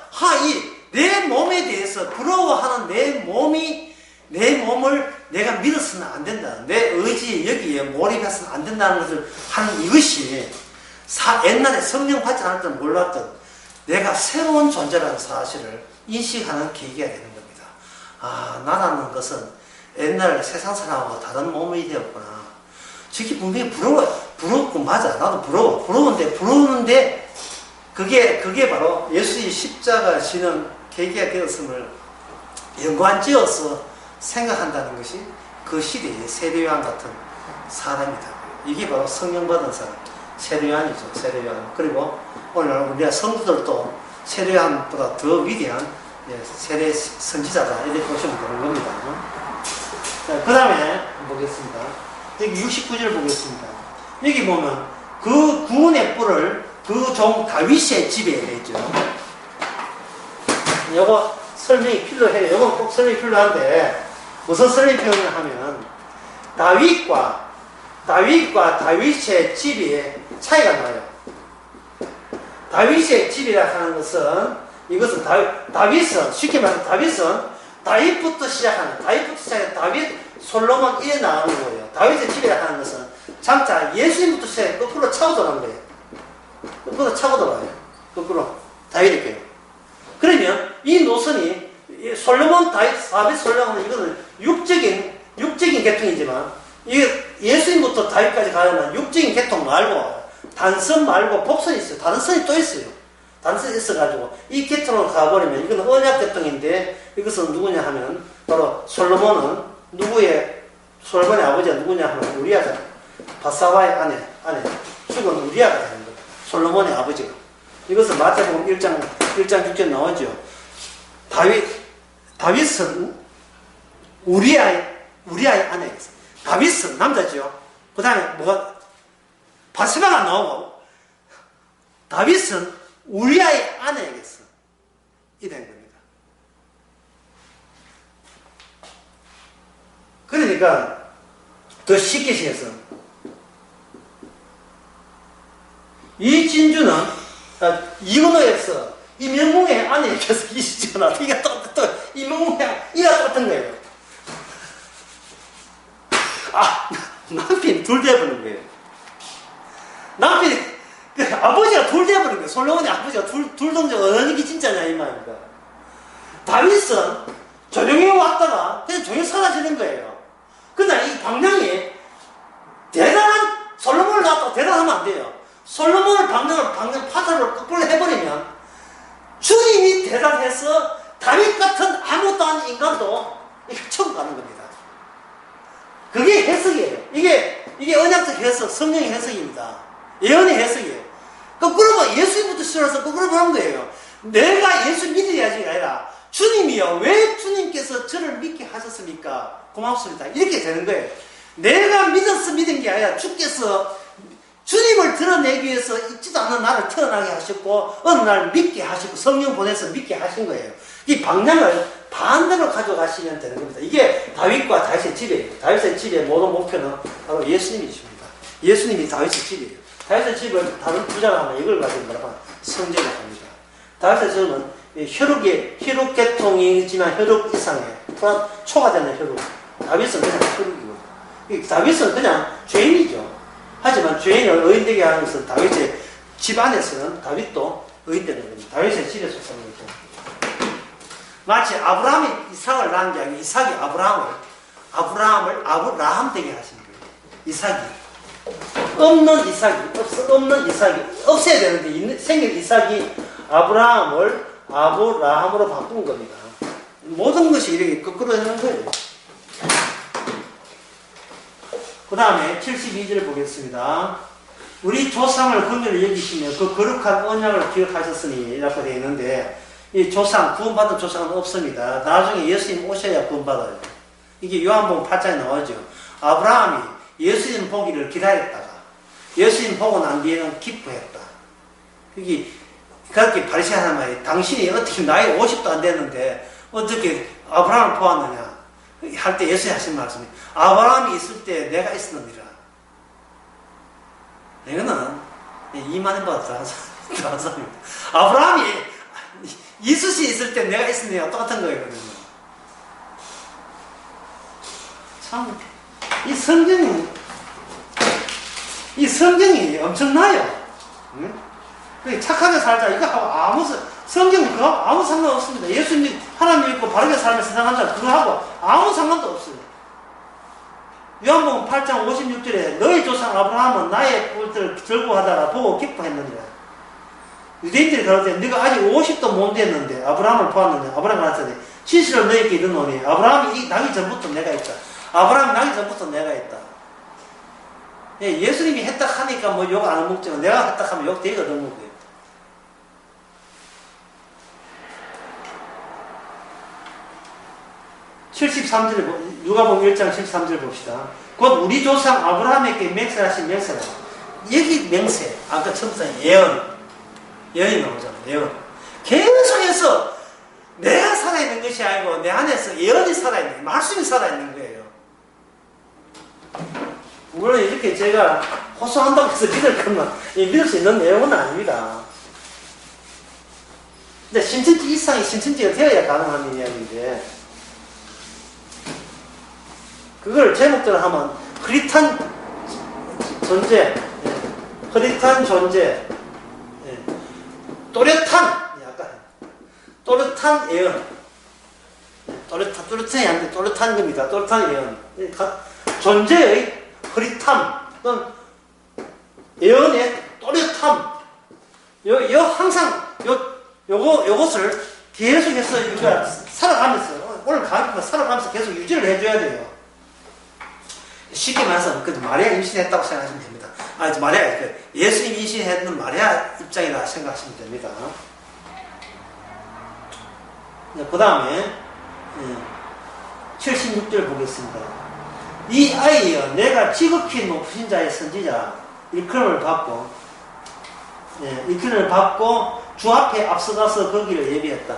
내 몸에 대해서 부러워하는 내 몸을 내가 믿어서는 안 된다. 내 의지 여기에 몰입해서는 안 된다는 것을 하는 이것이 옛날에 성령 받지 않을 때는 몰랐던 내가 새로운 존재라는 사실을 인식하는 계기가 되는 겁니다. 나라는 것은 옛날 세상 사람하고 다른 몸이 되었구나. 저게 분명히 부럽고 맞아. 나도 부러운데 그게 바로 예수의 십자가 지는 계기가 되었음을 연관지어서 생각한다는 것이 그 시대의 세례요한 같은 사람이다. 이게 바로 성령 받은 사람, 세례요한이죠. 세례요한. 그리고 오늘 우리가 성도들도 세례요한보다 더 위대한 세례 선지자다. 이렇게 보시면 되는 겁니다. 그 다음에 보겠습니다. 여기 69절 보겠습니다. 여기 보면 그 구원의 뿔을 그 종 다윗의 집에 있죠. 요거 설명이 필요해요. 요건 꼭 설명이 필요한데 무슨 설명이 필요하냐면 다윗과 다윗의 집이 차이가 나요. 다윗의 집이라 하는 것은 이것은 다윗은 쉽게 말해서 다윗부터 시작하는 다윗 솔로몬 이래 나오는 거예요. 다윗의 집이라 하는 것은 장차 예수님부터 시작해 거꾸로 차고 돌아가는 거예요. 거꾸로 차고 돌아가요. 거꾸로 다윗의 교회. 그러면 이 노선이 솔로몬 다윗 솔로몬은 이거는 육적인 계통이지만 예수님부터 다윗까지 가려면 육적인 계통 말고 단선 말고 복선이 있어요. 다른 선이 또 있어요. 단선이 있어가지고 이 계통으로 가버리면 이거는 언약 계통인데 이것은 누구냐 하면 바로 솔로몬은 솔로몬의 아버지가 누구냐 하면 우리아잖아. 바사와의 아내 죽은 우리아가 되는 거예요. 솔로몬의 아버지가. 이것은 마태복음 1장 6절 나오죠. 다윗은 우리아의 아내였어요. 다윗은 남자죠. 그 다음에 바세바가 나오고 다윗은 우리아의 아내에게서 이 된 겁니다. 그러니까 더 쉽게 생겼어. 이 진주는 이은호에서 이명웅의 안에 계속 있잖아. 이게 또 이명웅이랑 이가 똑같은 거예요. 남편이 둘 돼버린 거예요. 남편이 아버지가 둘 돼버린 거예요. 솔로몬의 아버지가 둘 동자 어느 게 진짜냐 이 말입니다. 다윗은 조용히 왔다가 그냥 조용히 사라지는 거예요. 그러나 이 방향이 대단한 솔로몬을 낳았다고 대단하면 안 돼요. 솔로몬을 방향 파트를 거꾸로 해버리면 주님이 대단해서 다윗 같은 아무것도 아닌 인간도 처음 가는 겁니다. 그게 해석이에요. 이게 언약적 해석, 성령의 해석입니다. 예언의 해석이에요. 거꾸로 보면 예수님부터 시작해서 거꾸로 보는 거예요. 내가 예수 믿어야지가 아니라 주님이요. 왜 주님께서 저를 믿게 하셨습니까? 고맙습니다. 이렇게 되는 거예요. 내가 믿어서 믿은 게 아니라 주께서 주님을 드러내기 위해서 있지도 않는 나를 태어나게 하셨고 어느 날 믿게 하시고 성령 보내서 믿게 하신 거예요. 이 방향을 반대로 가져가시면 되는 겁니다. 이게 다윗과 다윗의 집이에요. 다윗의 집의 모든 목표는 바로 예수님이십니다. 예수님이 다윗의 집이에요. 다윗의 집을 다른 부자가 하면 이걸 가지고 뭐라고 하면 성전이라고 합니다. 다윗의 집은 혈육 계통이지만 혈육 이상의 초과되는 혈육. 다윗은 그냥 혈육이고 다윗은 그냥 죄인이죠. 하지만 죄인을 의인되게 하는 것은 다윗의 집 안에서는 다윗도 의인되는 겁니다. 다윗의 집에 속하는 거죠. 마치 아브라함이 이삭을 낳은 게 아니고 이삭이 아브라함을 아브라함 되게 하신 거예요. 이삭이 없는 이삭이 없어야 되는데 생긴 이삭이 아브라함을 아브라함으로 바꾼 겁니다. 모든 것이 이렇게 거꾸로 되는 거예요. 그 다음에 72절 보겠습니다. 우리 조상을 긍휼히 여기시며 그 거룩한 언약을 기억하셨으니 라고 되어 있는데 이 조상, 구원받은 조상은 없습니다. 나중에 예수님 오셔야 구원받아요. 이게 요한복음 8장에 나오죠. 아브라함이 예수님 보기를 기다렸다가 예수님 보고 난 뒤에는 기뻐했다. 이게 그렇게 바리새인 하는 말이 당신이 어떻게 나이 50도 안 됐는데 어떻게 아브라함을 보았느냐 할 때 예수님 하신 말씀이 아브라함이 있을 때 내가 있었느니라. 이거는 이만희보다 더한 사람입니다. 아브라함이 이수시 있을 때 내가 있었느니라 똑같은 거거든요. 참 이 성경이 엄청나요. 응? 착하게 살자 이거 하고 성경이 그거 아무 상관없습니다. 예수님 하나님 믿고 바르게 살면 세상 한다 그거 하고 아무 상관도 없어요. 요한복음 8장 56절에 너희 조상 아브라함은 나의 뿔들을 즐거워하다가 보고 기뻐했는데 유대인들이 그러는데 네가 아직 50도 못 됐는데 아브라함을 보았는데 아브라함이 나한테 70을 너희에게 이르노니 아브라함이 나기 전부터 내가 있다. 아브라함이 나기 전부터 내가 있다. 예수님이 했다 하니까 뭐 욕 안 먹지만 내가 했다 하면 욕 되게 얻어먹는 거예요. 73절, 누가복음 1장 73절 봅시다. 곧 우리 조상 아브라함에게 맹세하신 맹세라. 여기 맹세, 아까 처음부터 예언이 나오잖아요. 예언. 계속해서 내가 살아있는 것이 아니고 내 안에서 예언이 살아있는, 말씀이 살아있는 거예요. 물론 이렇게 제가 호소한다고 해서 믿을 수 있는 내용은 아닙니다. 근데 신천지 이상이 신천지가 되어야 가능한 이야기인데 그걸 제목대로 하면 흐릿한 존재, 흐릿한 존재, 또렷한 예언, 또렷한이 아닌데 또렷한 겁니다. 또렷한 예언, 존재의 흐릿함 또는 예언의 또렷함, 항상 요것을 계속해서 우리가 살아가면서 오늘 강의만 살아가면서 계속 유지를 해줘야 돼요. 쉽게 말해서 마리아 임신했다고 생각하시면 됩니다. 마리아, 예수님 임신했는 마리아 입장이라 생각하시면 됩니다. 그 다음에 76절 보겠습니다. 이 아이여 내가 지극히 높으신 자의 선지자 일컬음을 받고 주 앞에 앞서가서 거기를 예비했다.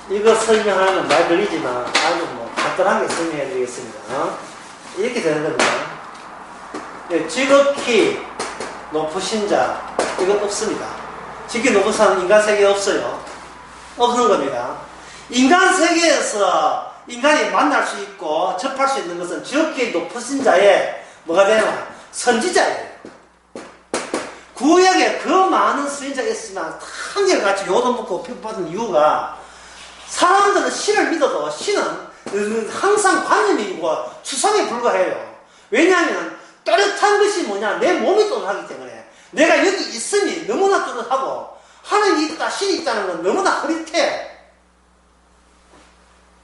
이거 설명하면 말 걸리지만 아주 뭐 간단하게 설명해 드리겠습니다. 이렇게 되는 겁니다. 지극히 높으신 자, 이건 없습니다. 지극히 높은 사람은 인간 세계에 없어요. 없는 겁니다. 인간 세계에서 인간이 만날 수 있고 접할 수 있는 것은 지극히 높으신 자의 뭐가 되나? 선지자예요. 구약에 그 많은 선지자가 있으면 한결같이 요도 먹고 핍받은 이유가 사람들은 신을 믿어도 신은 항상 관념이고 추상에 불과해요. 왜냐하면 또렷한 것이 뭐냐? 내 몸이 또렷하기 때문에 내가 여기 있으니 너무나 또렷하고 하나님이 있다, 신이 있다는 건 너무나 흐릿해.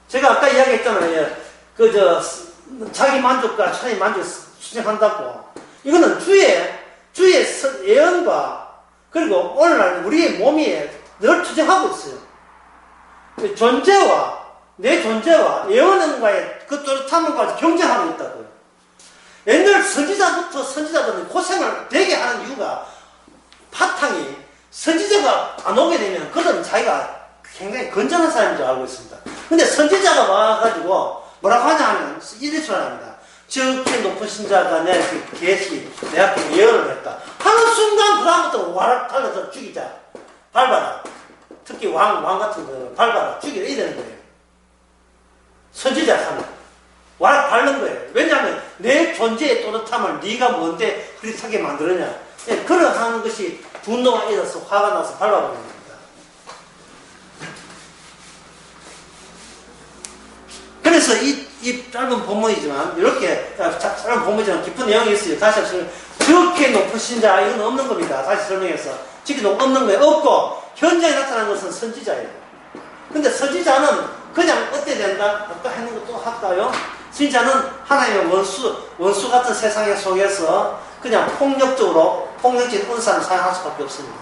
제가 아까 이야기했잖아요. 자기 만족과 천의 만족을 수행한다고. 이거는 주의 예언과 그리고 오늘날 우리의 몸이 늘 투쟁하고 있어요. 내 존재와 예언과의 그 또렷함과 경쟁하고 있다고요. 옛날 선지자들은 고생을 되게 하는 이유가 바탕이 선지자가 안 오게 되면 그들은 자기가 굉장히 건전한 사람인 줄 알고 있습니다. 근데 선지자가 와가지고 뭐라고 하냐 하면 이렇게 말합니다. 저렇게 높으신 자가 내 앞에 예언을 했다. 하는 순간 그 다음부터 와락 달려서 죽이자. 밟아라. 특히 왕 같은 거 밟아라. 죽이라 이러는 거예요. 선지자 하면 와락 밟는 거예요. 왜냐하면 내 존재의 또렷함을 네가 뭔데 흐릿하게 만들었냐. 그런 하는 것이 분노가 일어서 화가 나서 밟아버리는 겁니다. 그래서 이 짧은 본문이지만 이렇게 짧은 본문이지만 깊은 내용이 있어요. 다시 한번 저렇게 높으신 자 이건 없는 겁니다. 다시 설명해서 지금 없는 거예요. 없고 현장에 나타난 것은 선지자예요. 근데 선지자는 그냥 어때 된다? 아까 했는 것도 할까요? 선지자는 하나님의 원수 같은 세상에 속에서 그냥 폭력적인 은사를 사용할 수밖에 없습니다.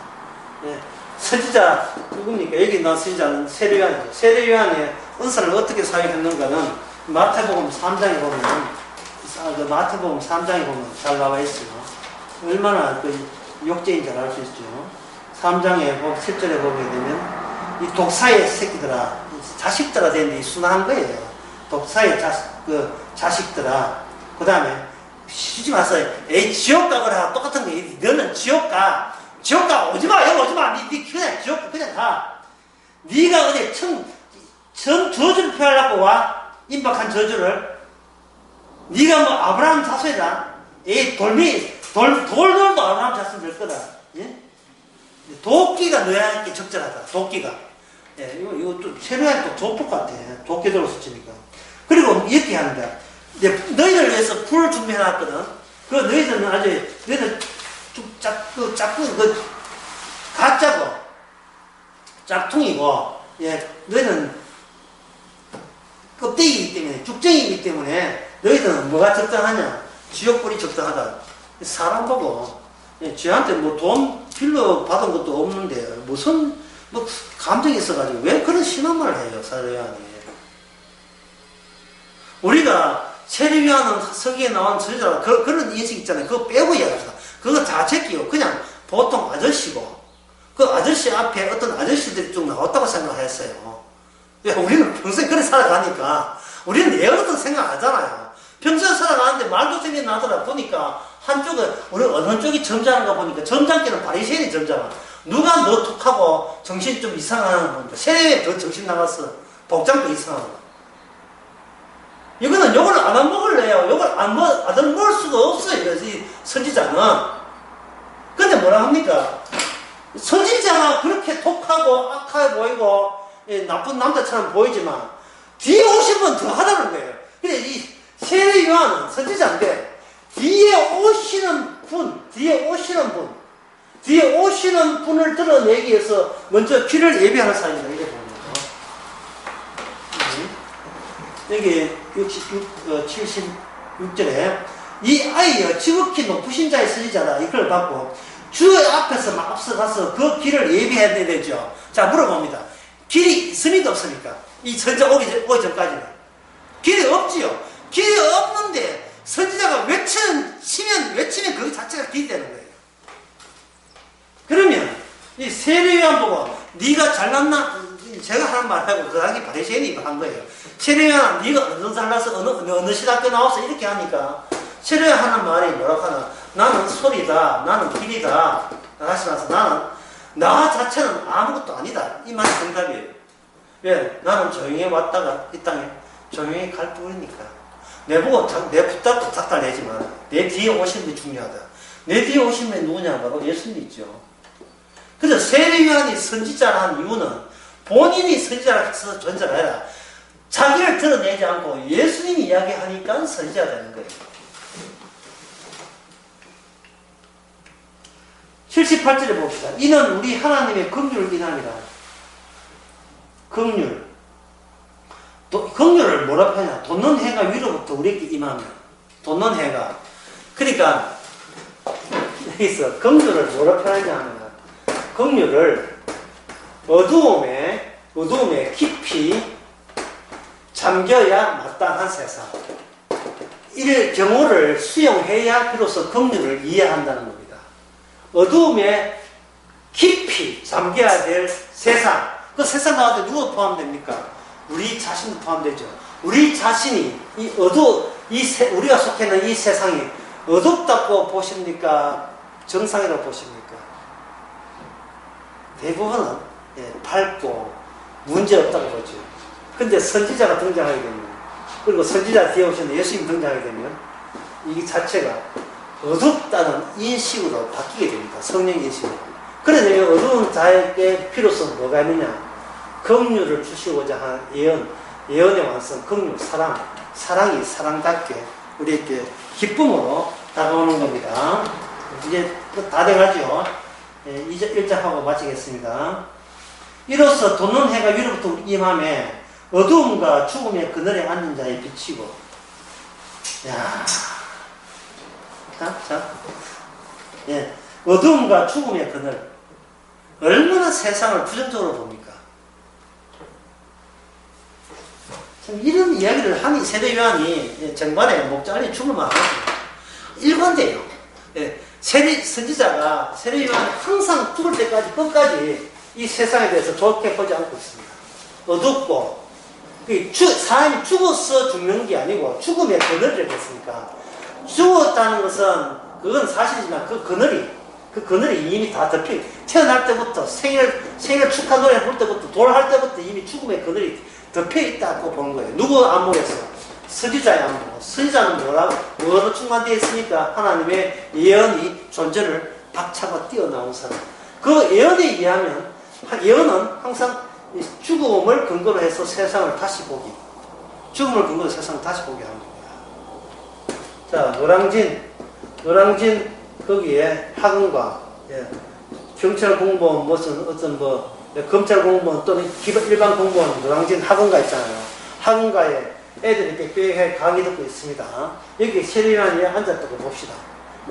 예. 선지자 누굽니까? 여기 나온 선지자는 세례요한이죠. 세례요한의 은사를 어떻게 사용했는가는 마태복음 3장에 보면 마태복음 3장에 보면 잘 나와 있어요. 얼마나 욕제인 줄 알 수 있죠. 3장에 7절에 보게 되면 이 독사의 새끼들아, 자식들아 되는데 순화한 거예요. 독사의 자식들아. 그 다음에 쉬지 마세요. 지옥 가거라. 똑같은 거. 너는 지옥 가 오지마. 여기 오지마. 니 그냥 지옥 그냥 가. 니가 어디 저주를 표하려고 와. 임박한 저주를. 니가 뭐 아브라함 자손이다. 돌도 아브라함 자손 될 거다. 예? 도끼가 너희한테 적절하다. 도끼가. 예, 이거 또 세례한 또 조폭 같아. 도끼 들어서 치니까. 그리고 이렇게 합니다. 이제 너희를 위해서 불을 준비해놨거든. 너희들은 너희들 가짜고 짝퉁이고, 예, 너희는 껍데기이기 때문에, 죽쟁이이기 때문에 너희들은 뭐가 적당하냐? 지옥불이 적당하다. 사람 보고, 예, 쟤한테 뭐 돈 빌려 받은 것도 없는데 무슨 감정이 있어가지고 왜 그런 심한 말을 해요, 세례요한이. 우리가 세례요한은 서기에 나온 저자라 그런 인식 있잖아요. 그거 빼고 이야기합시다. 그거 다 제끼고 그냥 보통 아저씨고 그 아저씨 앞에 어떤 아저씨들이 쭉 나왔다고 생각했어요. 우리는 평생 그렇게 살아가니까 우리는 예언은 생각 안 하잖아요. 평생 살아가는데 말도 생각이 나더라. 보니까 한쪽은 우리 어느 쪽이 점잖은가 보니까 점잖기는 바리새인이 점잖아. 누가 너 툭하고 정신 좀 이상한 건데 세례에 더 정신 나갔어. 복장도 이상하고. 이거는 욕을 안 먹을래요. 욕을 안 먹을 수가 없어요. 이 선지자는. 근데 뭐라 합니까? 선지자가 그렇게 독하고 악하게 보이고 나쁜 남자처럼 보이지만 뒤에 오신 분 더 하다는 거예요. 근데 이 세례 요한은 선지자인데 뒤에 오시는 분을 드러내기 위해서 먼저 길을 예비하는 사람이다. 이렇게 보는 거죠. 여기 76절에 이 아이여 지극히 높으신 자의 선지자다. 이걸 받고 주 앞에서 막 앞서가서 그 길을 예비해야 되죠. 자, 물어봅니다. 길이 있습니까 없습니까? 이 선지자 오기 전까지는 길이 없지요. 길이 없는데 선지자가 외치면 그 자체가 길이 되는 거예요. 그러면 이 세례요한 보고 네가 잘났나? 제가 하는 말하고 그 당시 바리새인이 한 거예요. 세례요한 네가 어느 살라서 어느 시대학교 나와서 이렇게 하니까 세례요한 하는 말이 뭐라고 하나 나는 소리다 나는 길이다 다시 말해서 나는 나 자체는 아무것도 아니다 이 말이 정답이에요. 왜? 나는 조용히 왔다가 이 땅에 조용히 갈 뿐이니까 내보고 내 부탁달 내지 마라. 내 뒤에 오신 분이 중요하다. 내 뒤에 오신 분이 누구냐 바로 예수님이 있죠. 그래서 세례요한이 선지자라는 이유는 본인이 선지자라서 전자가 아니라 자기를 드러내지 않고 예수님이 이야기하니까 선지자가 되는 거예요. 78절에 봅시다. 이는 우리 하나님의 긍휼을 인함이라. 긍휼. 긍휼을 뭐라 하냐? 돋는 해가 위로부터 우리에게 임하면. 돋는 해가. 그러니까 여기서 긍휼을 뭐라 표현하냐 하면 긍휼을 어두움에 깊이 잠겨야 마땅한 세상. 이 경우를 수용해야 비로소 긍휼을 이해한다는 겁니다. 어두움에 깊이 잠겨야 될 세상. 그 세상 가운데 누가 포함됩니까? 우리 자신도 포함되죠. 우리 자신이 우리가 속해 있는 이 세상이 어둡다고 보십니까? 정상이라고 보십니까? 대부분은 밝고 문제없다고 보죠. 근데 선지자가 등장하게 되면, 그리고 선지자 뒤에 오시는 예수님 등장하게 되면 이 자체가 어둡다는 인식으로 바뀌게 됩니다. 성령 인식으로. 그래서 이 어두운 자에게 필요성은 뭐가 있느냐? 긍휼을 주시고자 하는 예언의 완성, 긍휼, 사랑이 사랑답게 우리에게 기쁨으로 다가오는 겁니다. 이제 다 돼가죠. 1장하고 마치겠습니다. 이로써 돋는 해가 위로부터 임함에 어두움과 죽음의 그늘에 앉은 자에 비치고. 야, 자, 어두움과 죽음의 그늘. 얼마나 세상을 부정적으로 봅니까? 참 이런 이야기를 하니 세례 요한이 정반에 목 잘린 죽을만 하거든요. 일관돼요. 선지자가 세례 요한이 항상 죽을 때까지 끝까지 이 세상에 대해서 좋게 보지 않고 있습니다. 어둡고 사람이 죽어서 죽는 게 아니고 죽음의 그늘이 됐으니까 죽었다는 것은 그건 사실이지만 그 그늘이 이미 다 덮여 태어날 때부터 생일 축하 노래 부를 때부터 돌할 때부터 이미 죽음의 그늘이 덮여 있다고 보는 거예요. 누구 안목에서? 선지자의 안목. 선지자는 뭐로 충만되어 있으니까 하나님의 예언이 존재를 박차고 뛰어나온 사람. 그 예언에 의하면 예언은 항상 죽음을 근거로 해서 세상을 다시 보기. 죽음을 근거로 해서 세상을 다시 보게 합니다. 자, 노량진 거기에 학원과 경찰 공무원 무슨 검찰 공무원 또는 일반 공무원 노량진 학원가 있잖아요. 학원가에 애들이 빽빽하게 강의 듣고 있습니다. 여기 세례 요한이 앉았다고 봅시다.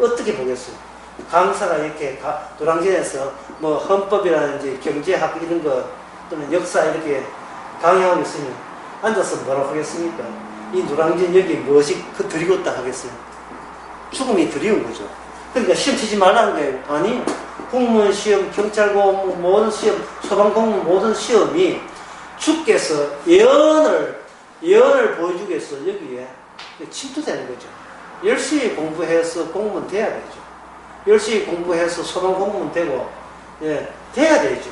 어떻게 보겠어요? 강사가 이렇게 노량진에서 뭐 헌법이라든지 경제학 이런 거 또는 역사 이렇게 강의하고 있으면 앉아서 뭐라고 하겠습니까? 이 노량진 여기 무엇이 드리웠다 하겠어요? 죽음이 드리운 거죠. 그러니까 시험 치지 말라는 거예요. 아니, 공무원 시험, 경찰 공무원 모든 시험, 소방 공무원 모든 시험이 주께서 예언을 보여주기 위해서 여기에 침투되는 거죠. 열심히 공부해서 공무원 돼야 되죠. 열심히 공부해서 소방 공무원 되고 돼야 되죠.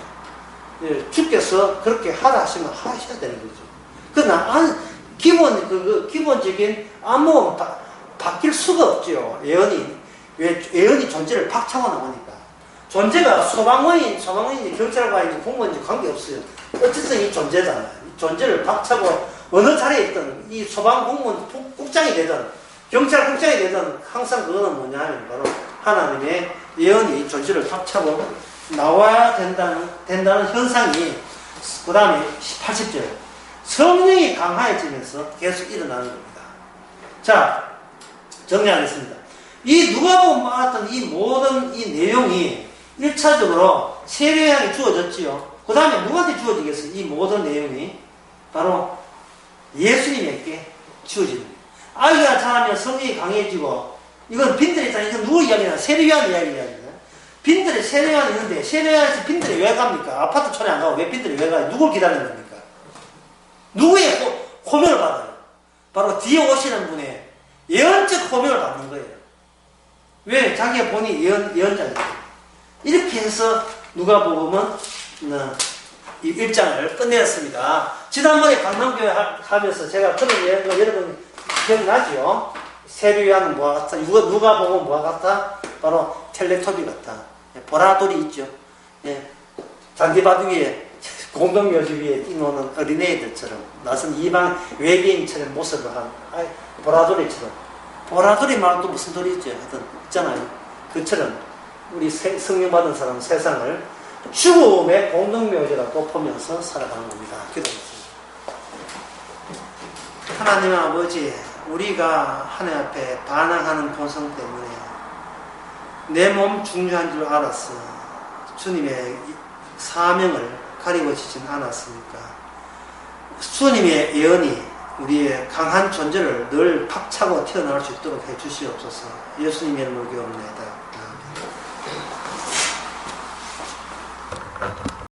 주께서 그렇게 하라 하시면 하셔야 되는 거죠. 그러나 기본적인 안목은 바뀔 수가 없죠. 예언이 존재를 박차고 나오니까. 존재가 소방관인지 경찰관인지 공무원인지 관계없어요. 어쨌든 이 존재잖아요. 이 존재를 박차고 어느 자리에 있든 이 소방 공무원 국장이 되든 경찰국장이 되든 항상 그거는 뭐냐 하면 바로 하나님의 예언이 존재를 박차고 나와야 된다는 현상이 그 다음에 80절 성령이 강화해지면서 계속 일어나는 겁니다. 자, 정리하겠습니다. 이 누가복음 말했던 이 모든 이 내용이 1차적으로 세례 요한이 주어졌지요. 그 다음에 누구한테 주어지겠어요? 이 모든 내용이 바로 예수님에게 주어집니다. 아이가 자라면 성령이 강해지고, 이건 빈들이 있잖아요. 이건 누구 이야기냐? 세례 요한 이야기입니다. 빈들에 세례요한이 있는데 세례요한에서 빈들에 왜 갑니까? 아파트 촌에 안 가고 왜 빈들에 왜 가요? 누굴 기다리는 겁니까? 누구의 호명을 받아요? 바로 뒤에 오시는 분의 예언적 호명을 받는 거예요. 왜? 자기가 본인이 예언자니까. 이렇게 해서 누가복음은 이 1장을 끝내었습니다. 지난번에 강남교회 하면서 제가 그런 예언을 여러분 기억나죠? 세례요한은 뭐와 같다? 누가복음은 뭐와 같다? 바로 텔레토비 같다. 보라돌이 있죠. 예. 잔디밭 위에 공동묘지 위에 뛰노는 어린애들처럼 낯선 이방 외계인처럼 모습을 한 보라돌이처럼. 보라돌이 말고 또 무슨 돌이 있죠? 하여튼 있잖아요. 그처럼 우리 성령 받은 사람은 세상을 죽음의 공동묘지라고 보면서 살아가는 겁니다. 기도하겠습니다. 하나님 아버지, 우리가 하나님 앞에 반항하는 본성 때문에 내 몸 중요한 줄 알았어. 주님의 사명을 가리고 지진 않았습니까? 주님의 예언이 우리의 강한 존재를 늘 박차고 튀어나올 수 있도록 해 주시옵소서. 예수님의 이름으로 기도합니다.